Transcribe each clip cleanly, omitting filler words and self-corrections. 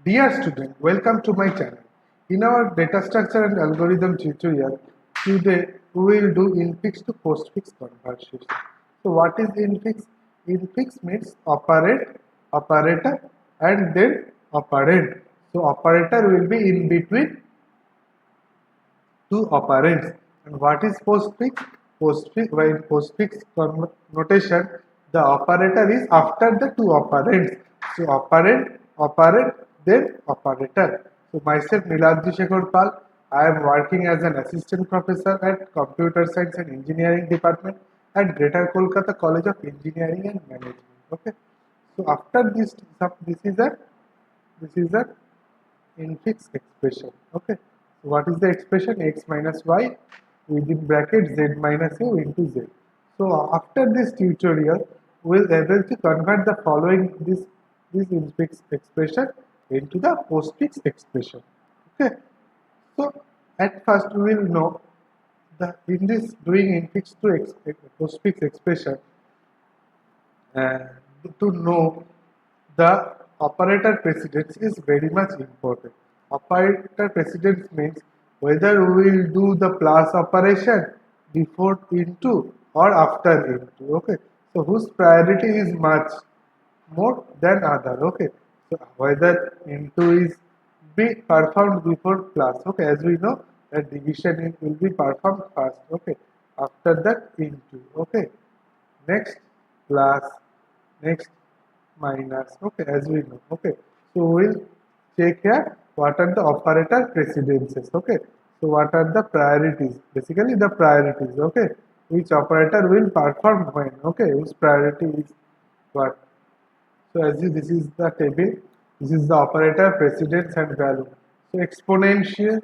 Dear student, welcome to my channel. In our data structure and algorithm tutorial, today we will do infix to postfix conversion. So what is infix? Infix means operate, operator and then operand. So operator will be in between two operands. And what is postfix? Postfix, while postfix notation, the operator is after the two operands. So operand, operand, then operator. So myself Niladji Shekhar Pal, I am working as an assistant professor at Computer Science and Engineering Department at Greater Kolkata College of Engineering and Management. Okay. So after this is a infix expression. Okay. So what is the expression? X minus y within bracket z minus a into z. So after this tutorial, we'll able to convert the following this infix expression into the postfix expression. Okay. So at first we will know the in this doing infix to postfix expression, uh, to know the operator precedence is very much important. Operator precedence means whether we will do the plus operation before into or after into. Okay, so whose priority is much more than other. Okay, so whether into is be performed before plus. Okay, as we know that division will be performed first. Okay, after that into. Okay, next plus, next minus. Okay, as we know. Okay, so we'll check here what are the operator precedences. Okay, so what are the priorities? Basically the priorities. Okay, which operator will perform when. Okay, whose priority is what. So as you, this is the table. This is the operator precedence and value. So exponential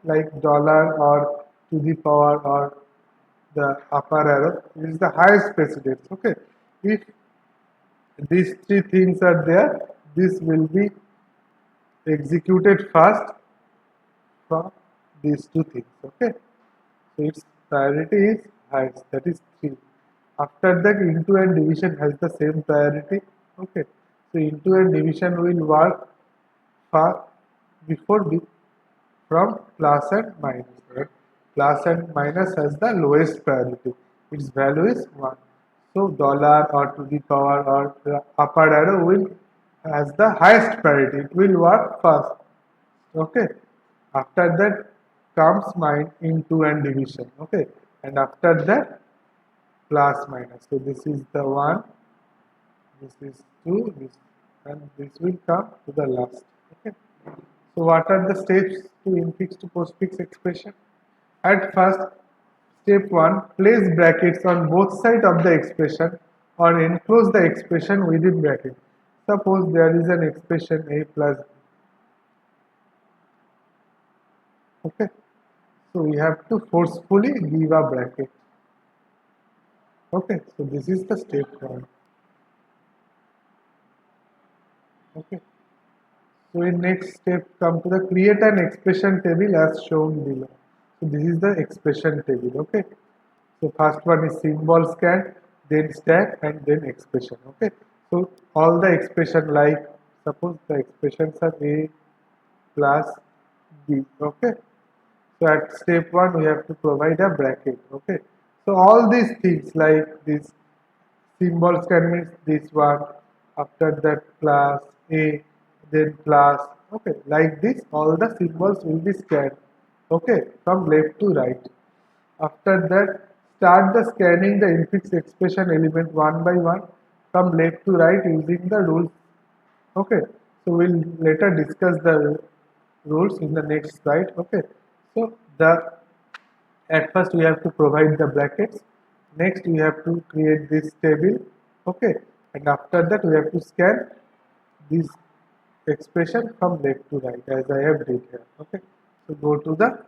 like dollar or to the power or the upper arrow is the highest precedence. Okay, if these three things are there, this will be executed first from these two things. Okay, so its priority is highest, that is 3. After that, into and division has the same priority. Okay, so into and division will work far before from plus and minus. Right? Plus and minus has the lowest priority. Its value is 1. So dollar or to the power or the upper arrow will has the highest priority. It will work first. Okay. After that comes into and division. Okay. And after that plus minus. So this is the 1. This is 2. This and this will come to the last. Okay. So what are the steps to infix to postfix expression? At first, step 1, place brackets on both sides of the expression or enclose the expression within bracket. Suppose there is an expression a plus b. Okay, so we have to forcefully give a bracket. Okay, so this is the step 1. Okay, so in next step come to the create an expression table as shown below. So this is the expression table. Okay, so first one is symbol scan, then stack and then expression. Okay, so all the expression like suppose the expressions are a plus b. Okay, so at step 1 we have to provide a bracket. Okay, so all these things like this symbols can mean this one, after that plus a, then plus. Okay, like this all the symbols will be scanned. Okay, from left to right. After that, start the scanning the infix expression element one by one from left to right using the rules. Okay, so we'll later discuss the rules in the next slide. Okay, so the at first we have to provide the brackets. Next we have to create this table. Okay, and after that we have to scan this expression from left to right as I have did here. Okay, so go to the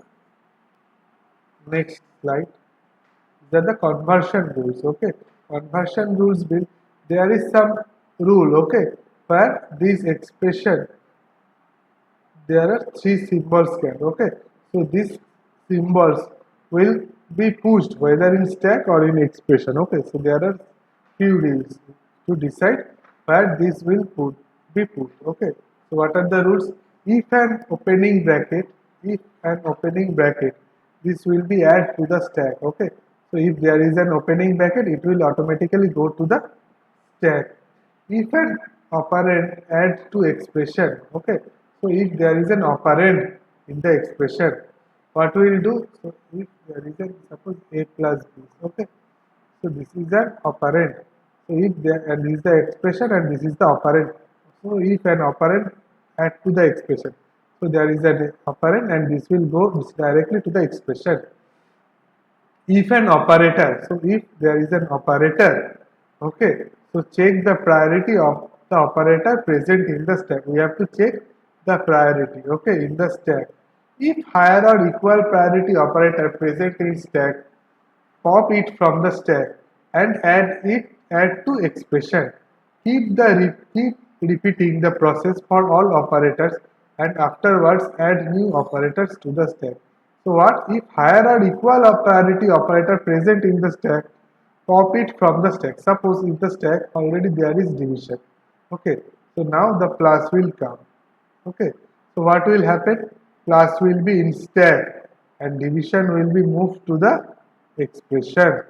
next slide. These are the conversion rules. Okay, conversion rules will there is some rule. Okay, where this expression there are three symbols scanned. Okay, so these symbols will be pushed whether in stack or in expression. Okay, so there are few rules to decide where this will be put. Okay, So what are the rules? If an opening bracket, this will be add to the stack. Okay. So if there is an opening bracket, it will automatically go to the stack. If an operand adds to expression, okay. So if there is an operand in the expression, what we will do? So if there is an suppose a plus b, okay. So this is an operand. So if there and this is the expression and this is the operand. So if an operand add to the expression, so there is an operand and this will go directly to the expression. If an operator, so if there is an operator, okay, so check the priority of the operator present in the stack. We have to check the priority, okay, in the stack. If higher or equal priority operator present in stack, pop it from the stack and add to expression. Keep repeating the process for all operators and afterwards add new operators to the stack. So what if higher or equal a priority operator present in the stack, pop it from the stack. Suppose if the stack already there is division. Okay, so now the plus will come. Okay, so what will happen? Plus will be in stack and division will be moved to the expression.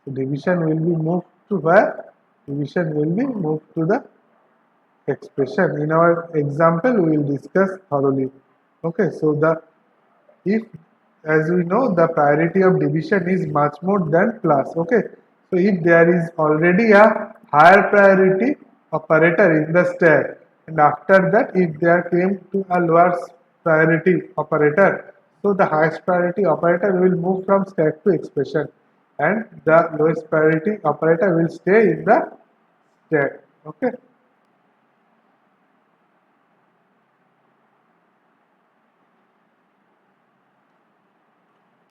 So division will be moved to where? Division will be moved to the expression. In our example, we will discuss thoroughly. Okay, so if as we know the priority of division is much more than plus. Okay, so if there is already a higher priority operator in the stack, and after that if there came to a lower priority operator, so the highest priority operator will move from stack to expression and the lowest priority operator will stay in the stack. Okay.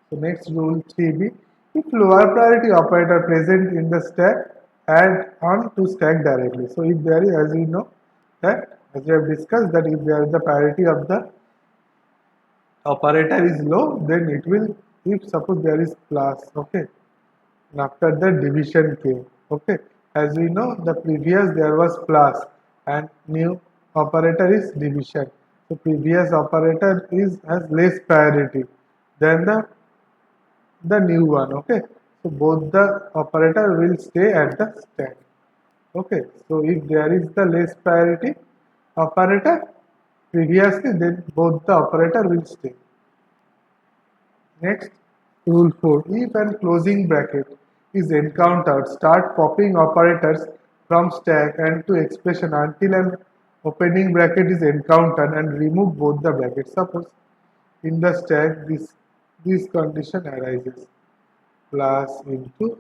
So next rule 3b, if lower priority operator present in the stack, add on to stack directly. So if there is, as we know that as we have discussed that if there is the priority of the operator is low, then it will, if suppose there is plus, okay, and after the division came, okay, as we know the previous there was plus and new operator is division. So previous operator has less priority than the new one. Okay, so both the operator will stay at the stack. Okay, so if there is the less priority operator previously, then both the operator will stay. Next, rule 4, if an closing bracket is encountered, start popping operators from stack and to expression until an opening bracket is encountered and remove both the brackets. Suppose in the stack this condition arises, plus into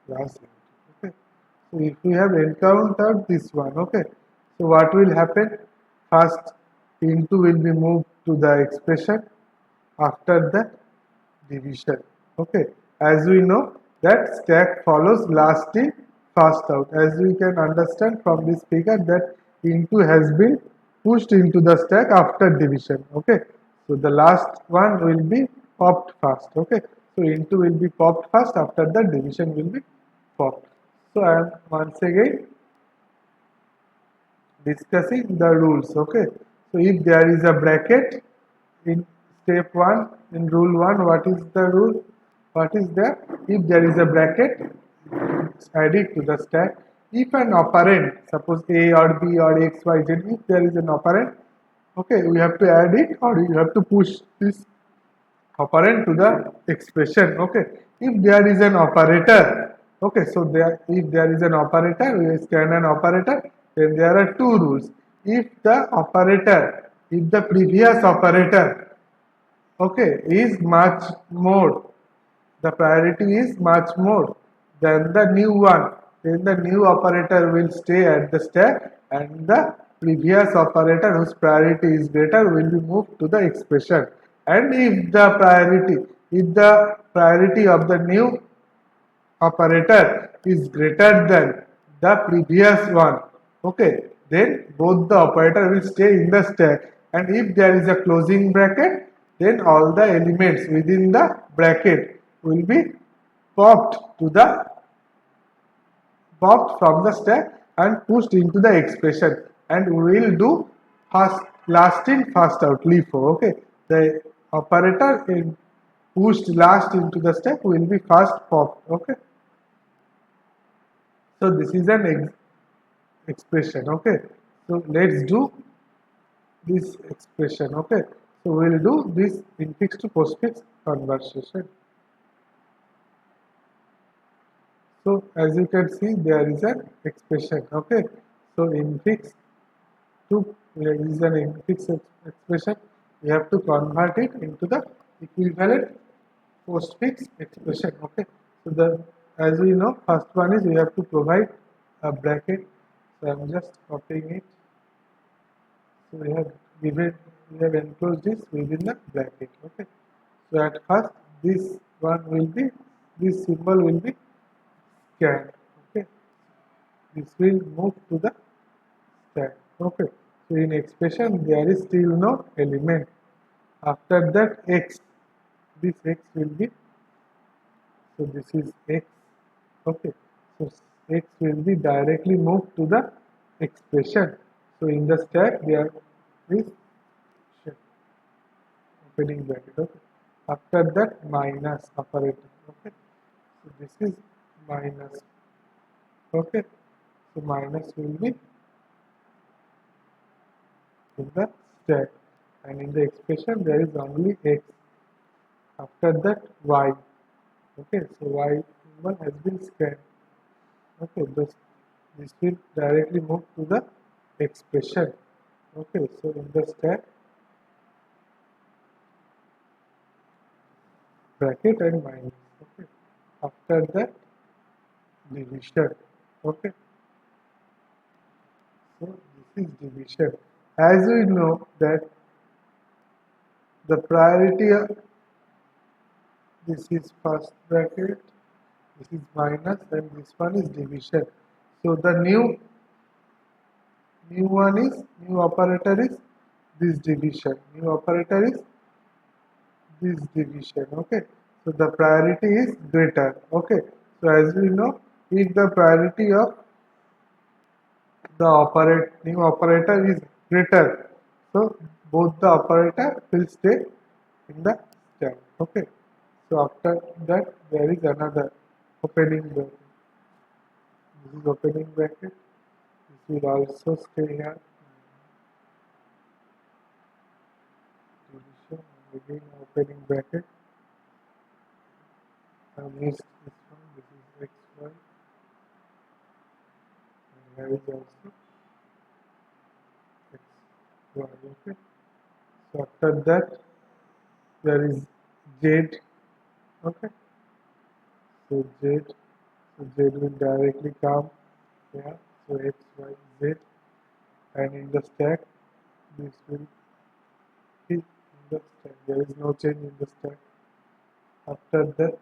plus into. Okay, so if we have encountered this one, okay, so what will happen? First into will be moved to the expression, after that division. Okay, as we know that stack follows last in first out. As we can understand from this figure that into has been pushed into the stack after division. Okay, so the last one will be popped first. Okay, so into will be popped first, after the division will be popped. So I am once again discussing the rules. Okay, so if there is a bracket in step 1, in rule 1, what is the rule? What is there? If there is a bracket, add it to the stack. If an operand, suppose a or b or x, y, z, if there is an operand, okay, we have to add it or you have to push this operand to the expression. Okay, if there is an operator, okay, so if there is an operator, we scan an operator, then there are two rules. If the previous operator, okay, is much more, the priority is much more than the new one, then the new operator will stay at the stack and the previous operator whose priority is greater will be moved to the expression. And if the priority of the new operator is greater than the previous one, okay, then both the operator will stay in the stack, and if there is a closing bracket, then all the elements within the bracket will be popped from the stack and pushed into the expression, and we will do first last in first out LIFO. Okay, the operator in pushed last into the stack will be first popped. Okay, so this is an expression. Okay, so let's do this expression. Okay, so we will do this infix to postfix conversion. So as you can see, there is an expression. Okay, so infix to is an infix expression. We have to convert it into the equivalent postfix expression. Okay, so the as we know, first one is we have to provide a bracket. So I'm just copying it. So we have enclosed this within the bracket. Okay, so at first this one will be this symbol will be scanned. Okay, this will move to the stack. Okay, so in expression there is still no element. After that x, this x will be, so this is x. Okay, so x will be directly moved to the expression. So in the stack there is opening bracket. Okay, after that minus operator. Okay, so this is minus. Okay, so minus will be in the stack, and in the expression there is only x. After that y. Okay, so y symbol has been scanned. Okay, this will directly move to the expression. Okay, so in the stack bracket and minus. Okay, after that division. Okay, so this is division. As we know that the priority of this is first bracket, this is minus, and this one is division. So the new operator is this division. New operator is this division. Okay, so the priority is greater. Okay, so as we know, if the priority of the new operator is greater, so both the operator will stay in the stack. Okay, so after that there is another opening bracket. This is opening bracket. This will also stay here. Division, and again opening bracket. I missed this one. This is x1, and here is also x1. Okay, so after that there is z. Okay, so z will directly come here. So x, y, z, and in the stack this will be in the stack. There is no change in the stack. After that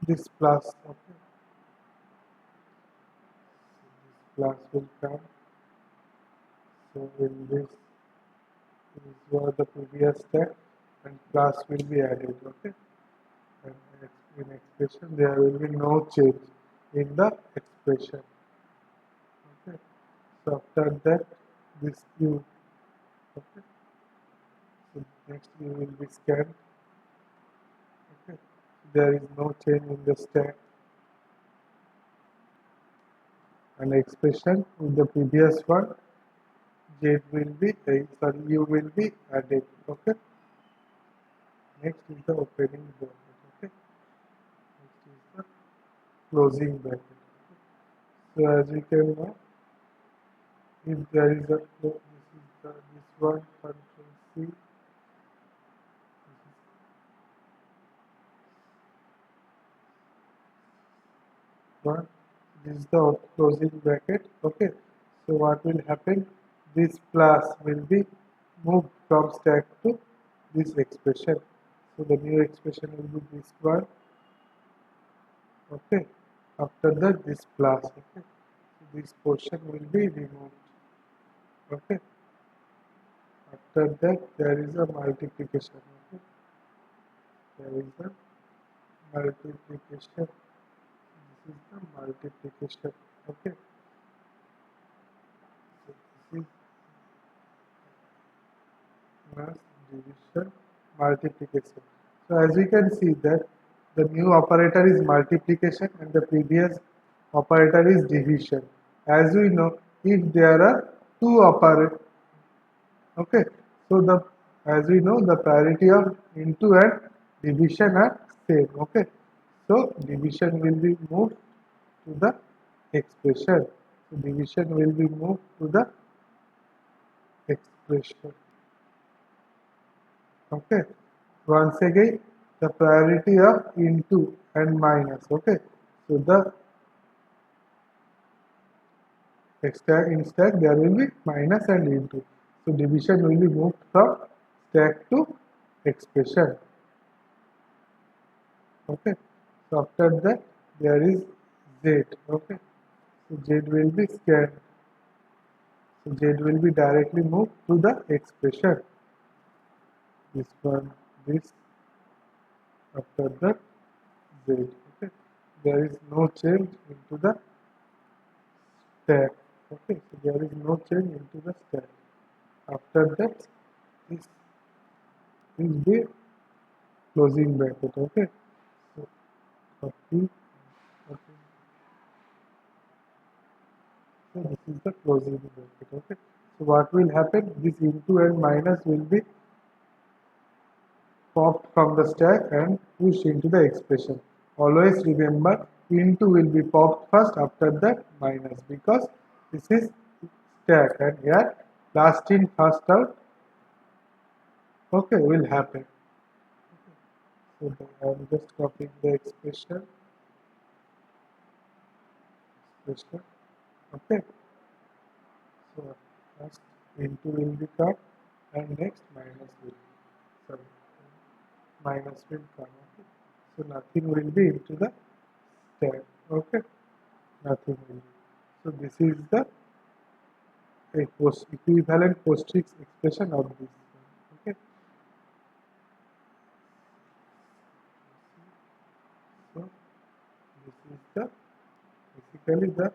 this plus. Okay, so this plus will come. So in this was the previous stack, and plus will be added. Okay, and in expression there will be no change in the expression. Okay, so after that this u. Okay, so next u will be scanned. Okay, there is no change in the stack, and expression with the previous one z will be sorry u will be added. Okay, next is the opening bracket. Okay, next is the closing bracket. So as you can know, if there is a this one control C, one, this is the closing bracket. Okay, so what will happen? This plus will be moved from stack to this expression. So the new expression will be this one. Okay, after that this plus. Okay, so this portion will be removed. Okay, after that there is a multiplication. Okay, there is a multiplication. This is the multiplication. Okay, plus division multiplication. So as we can see that the new operator is multiplication and the previous operator is division. As we know, if there are two operators, okay, so the as we know the priority of into and division are same. Okay, so division will be moved to the expression. So division will be moved to the expression. Okay, once again the priority of into and minus. Okay, so the in stack there will be minus and into. So division will be moved from stack to expression. Okay, so after that there is z. Okay, so z will be scanned. So z will be directly moved to the expression. This one, this after that z. Okay, there is no change into the stack. Okay, so there is no change into the stack. After that, this is the closing bracket. Okay, so copy. Okay, so this is the closing bracket. Okay, so what will happen? This into and minus will be popped from the stack and pushed into the expression. Always remember into will be popped first, after that minus, because this is stack and here last in first out, okay, will happen. So I'm just copying the expression. Okay, so first into will become and next sorry, minus will come. Okay, so nothing will be into the stack. Okay, nothing will be. So this is the equivalent postfix expression of this. Okay, so this is the basically the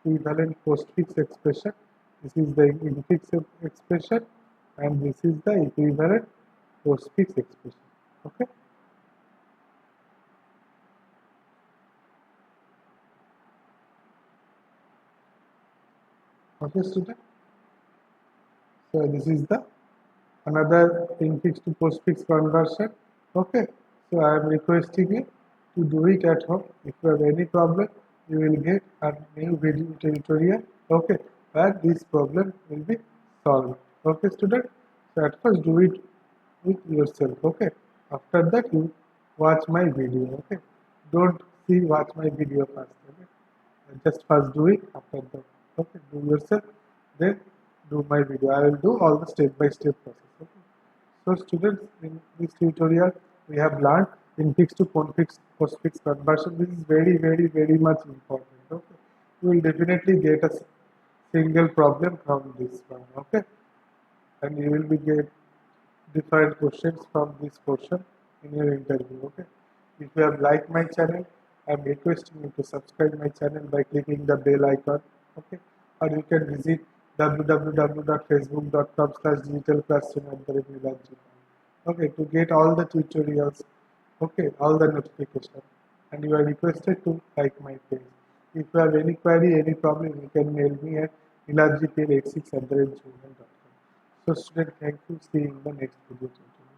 equivalent postfix expression. This is the infix expression, and this is the equivalent postfix expression. Okay. Okay, student. So this is the another infix to postfix conversion. Okay. So I am requesting you to do it at home. If you have any problem, you will get a new video tutorial. Okay, where this problem will be solved. Okay, student. So at first do it with yourself. Okay. After that you watch my video. Okay. Don't watch my video first. Okay. Just first do it. After that, okay, do yourself. Then do my video. I will do all the step-by-step process. Okay. So students, in this tutorial, we have learned infix to postfix conversion. This is very much important. Okay, you will definitely get a single problem from this one. Okay, and you will be get different questions from this question in your interview. Okay, if you have liked my channel, I am requesting you to subscribe my channel by clicking the bell icon. Okay, or you can visit www.facebook.com/digitalclassroom. Okay, to get all the tutorials, okay, all the notifications, and you are requested to like my page. If you have any query, any problem, you can mail me at nilajipl86@gmail.com. So student, thank you. See you in the next video tutorial.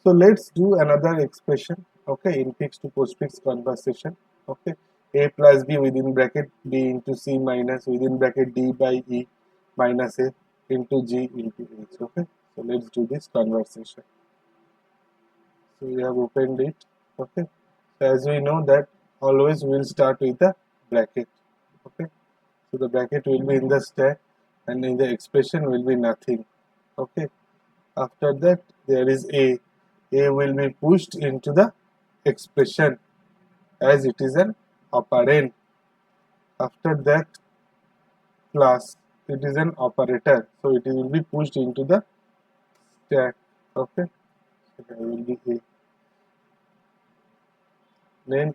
So let's do another expression. Okay, infix to postfix conversation. Okay, a plus b within bracket b into c minus within bracket d by e minus a into g into h. Okay, so let's do this conversation. So we have opened it. Okay, so as we know that always we'll start with the bracket. Okay, so the bracket will be in the stack and in the expression will be nothing. Okay, after that there is a will be pushed into the expression as it is an operand. After that plus it is an operator, so it will be pushed into the stack. Okay, so there will be a. Then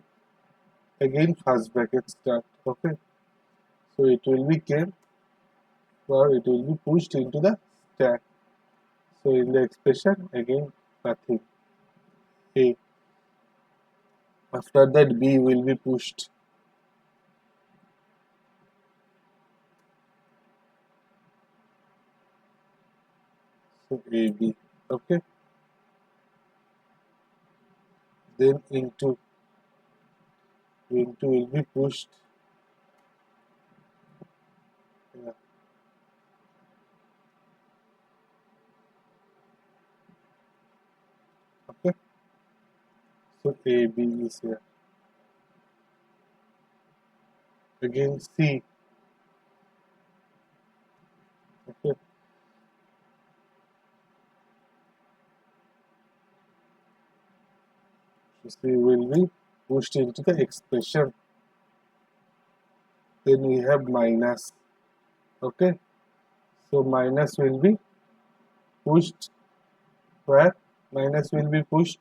again first bracket start. Okay, so it will be came or it will be pushed into the stack. So in the expression again nothing. A. After that B will be pushed. So AB. Okay. Then into will be pushed. Yeah. Okay. So AB is here. Again C. Okay. So C will be pushed into the expression. Then we have minus. Okay. So minus will be pushed where? Minus will be pushed,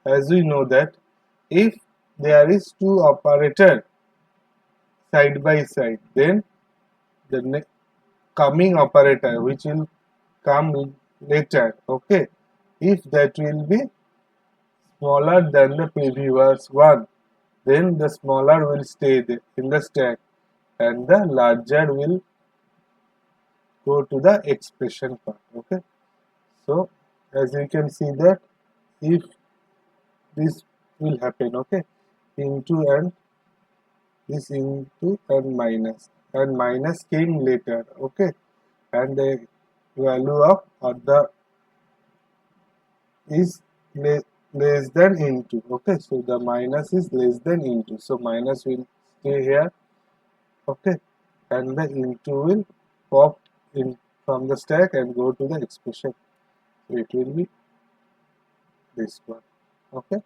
as we know that if there is two operator side by side, then the coming operator which will come later, okay, if that will be smaller than the previous one, then the smaller will stay in the stack and the larger will go to the expression part. Okay, so as you can see that if this will happen, okay, into and this into and minus came later, okay, and the value of the is less than into, okay, so the minus is less than into, so minus will stay here, okay, and the into will pop in from the stack and go to the expression, so it will be this one, okay,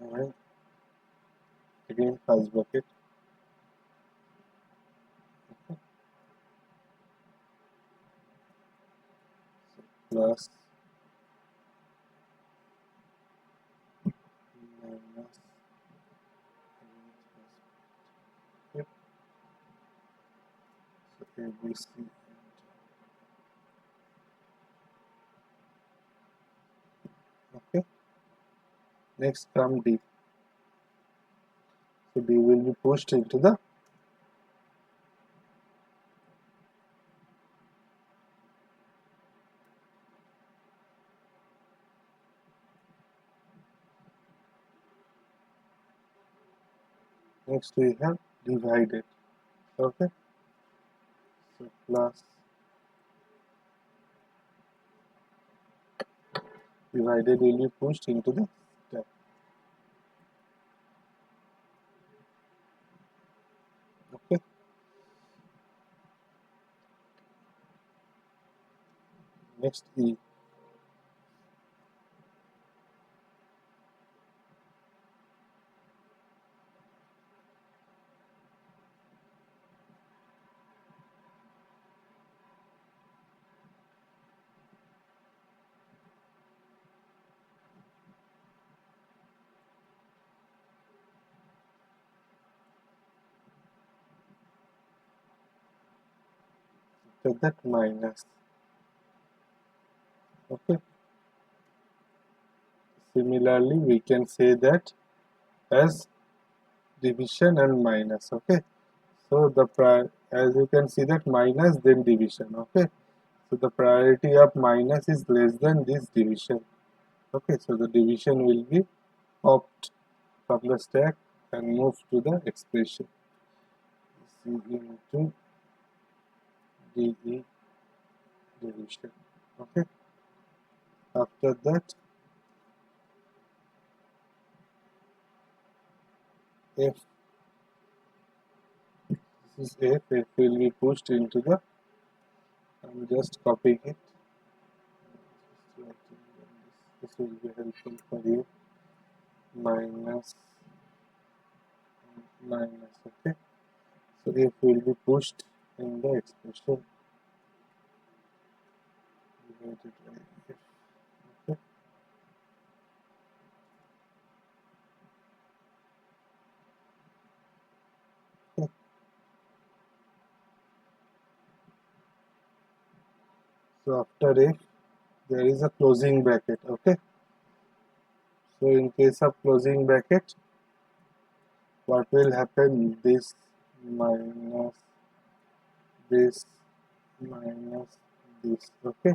and again first bucket, okay, so plus minus okay, so ABC, okay, next come D, so D will be pushed into the next we have divided, okay, so plus divided will be pushed into the stack, okay, next E, so that minus, okay, similarly we can say that as division and minus, okay, so the as you can see that minus then division, okay, so the priority of minus is less than this division, okay, so the division will be popped from the stack and moved to the expression C into DE division, okay, after that F, this is F will be pushed into the, I'm just copying it, this will be helpful for you, minus minus, okay, so F will be pushed in the expression divided by F, okay, okay. So after if there is a closing bracket, okay. So in case of closing bracket, what will happen? This minus this minus this, okay.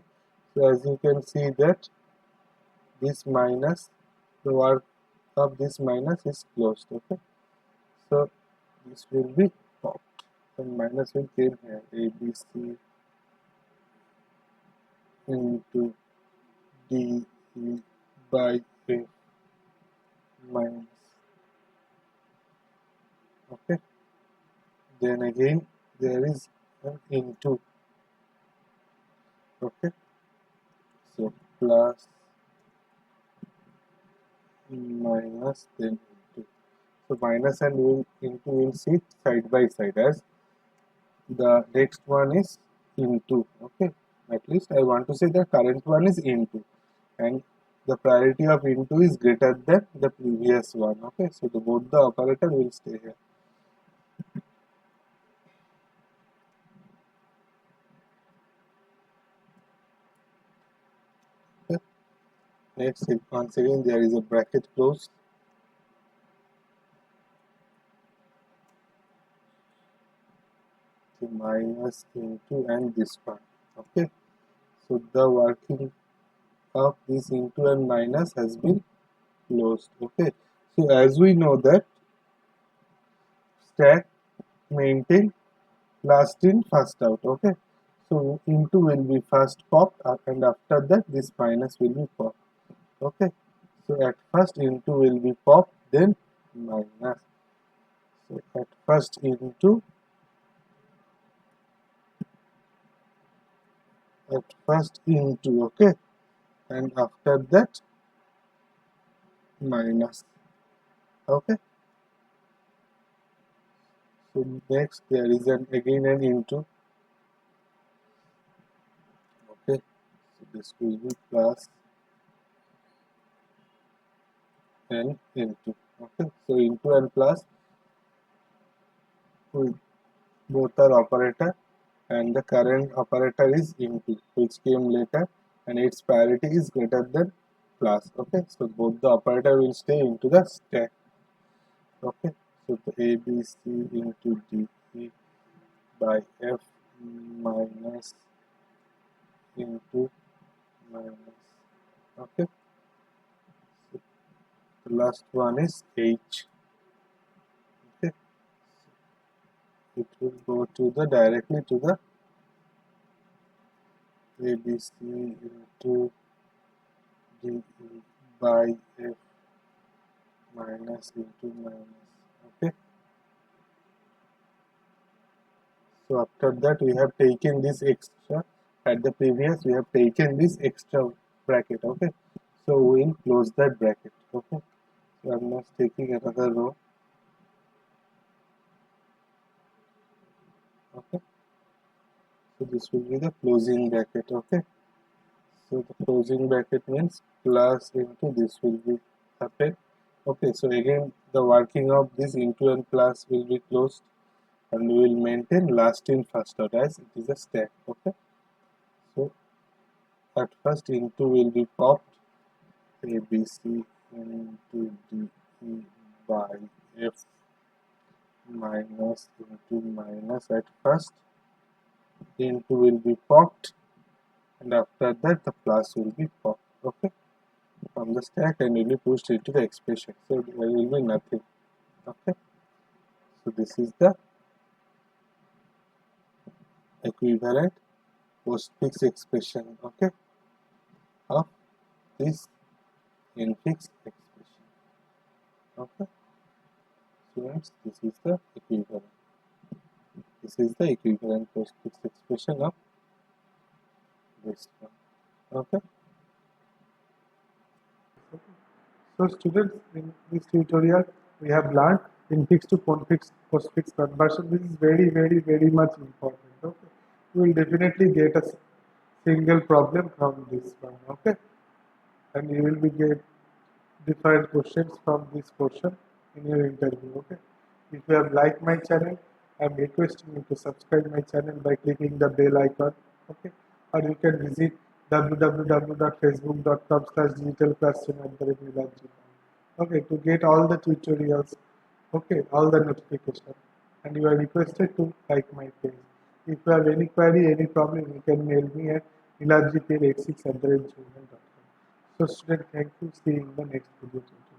So as you can see that this minus, the work of this minus is closed, okay. So this will be popped and minus will came here, ABC into DE by A minus, okay. Then again there is an into, okay. So plus minus then into. So minus and will into will sit side by side, as the next one is into, okay. At least I want to say the current one is into, and the priority of into is greater than the previous one, okay. So both the operator will stay here. Okay. Next, once again there is a bracket close. So minus into and this one, okay. So the working of this into and minus has been closed, okay. So as we know that stack maintain last in first out, okay. So into will be first popped and after that this minus will be popped, okay. So at first into will be popped, then minus. So at first into, okay, and after that minus, okay. So next there is again an into, okay. So this will be plus and into, okay. So into and plus both are operator, and the current operator is into, which came later, and its parity is greater than plus, okay. So both the operator will stay into the stack, okay. So the ABC into DE by F minus into minus, okay. So the last one is H, okay. It will go to the directly to the ABC into DE by F minus into minus, okay. So after that we have taken this extra, at the previous we have taken this extra bracket, okay. So we will close that bracket, okay. So I'm just taking another row, okay. So this will be the closing bracket, okay. So the closing bracket means plus into this will be happen, okay. So again the working of this into and plus will be closed, and we will maintain last in first out as it is a stack, okay. So at first into will be popped, ABC into DE by F minus into minus. At first into will be popped, and after that the plus will be popped, okay, from the stack, and will be pushed into the expression, so there will be nothing, okay. So this is the equivalent postfix expression, okay, of this infix expression, okay. Students, this is the equivalent. This is the equivalent postfix expression of this one, okay. So students, in this tutorial, we have learned infix to postfix conversion. This is very much important. Okay, you will definitely get a single problem from this one. Okay, and you will be get different questions from this portion in your interview. Okay, if you have liked my channel, I am requesting you to subscribe my channel by clicking the bell icon. Okay, or you can visit www.facebook.com/digitalclassroom@niladji. Okay, to get all the tutorials, okay, all the notification, and you are requested to like my page. If you have any query, any problem, you can mail me at niladjipay86@gmail.com. So student, thank you. See you in the next video tutorial.